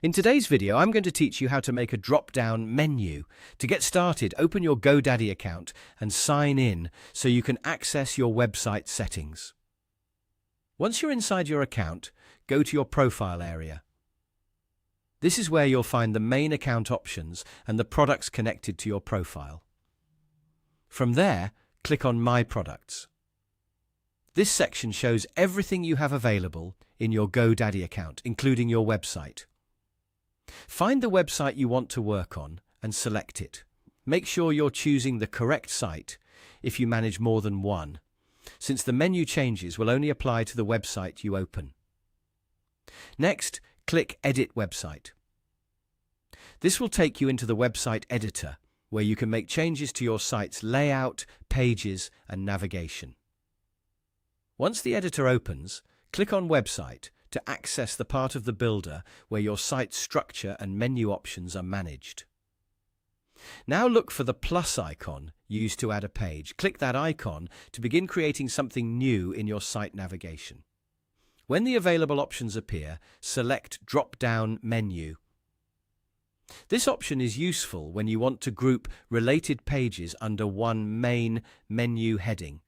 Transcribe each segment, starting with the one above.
In today's video, I'm going to teach you how to make a drop-down menu. To get started, open your GoDaddy account and sign in so you can access your website settings. Once you're inside your account, go to your profile area. This is where you'll find the main account options and the products connected to your profile. From there, click on My Products. This section shows everything you have available in your GoDaddy account, including your website. Find the website you want to work on and select it. Make sure you're choosing the correct site if you manage more than one, since the menu changes will only apply to the website you open. Next, click Edit Website. This will take you into the website editor, where you can make changes to your site's layout, pages, and navigation. Once the editor opens, click on Website to access the part of the builder where your site's structure and menu options are managed. Now look for the plus icon used to add a page. Click that icon to begin creating something new in your site navigation. When the available options appear, select Drop-Down Menu. This option is useful when you want to group related pages under one main menu heading,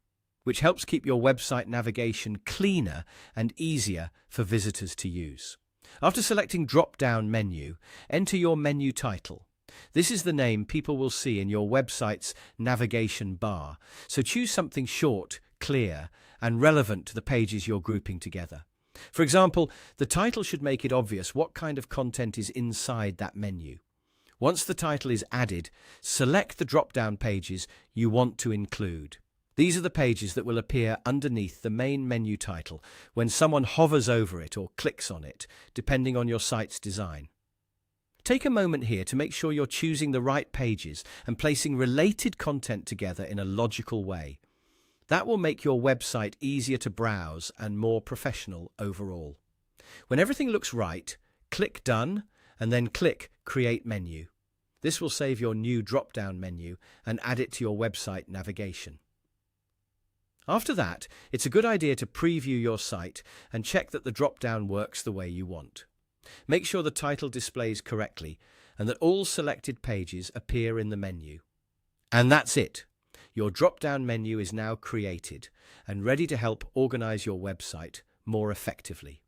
which helps keep your website navigation cleaner and easier for visitors to use. After selecting Drop-Down Menu, enter your menu title. This is the name people will see in your website's navigation bar, so choose something short, clear, and relevant to the pages you're grouping together. For example, the title should make it obvious what kind of content is inside that menu. Once the title is added, select the drop-down pages you want to include. These are the pages that will appear underneath the main menu title when someone hovers over it or clicks on it, depending on your site's design. Take a moment here to make sure you're choosing the right pages and placing related content together in a logical way. That will make your website easier to browse and more professional overall. When everything looks right, click Done and then click Create Menu. This will save your new drop-down menu and add it to your website navigation. After that, it's a good idea to preview your site and check that the drop-down works the way you want. Make sure the title displays correctly and that all selected pages appear in the menu. And that's it. Your drop-down menu is now created and ready to help organize your website more effectively.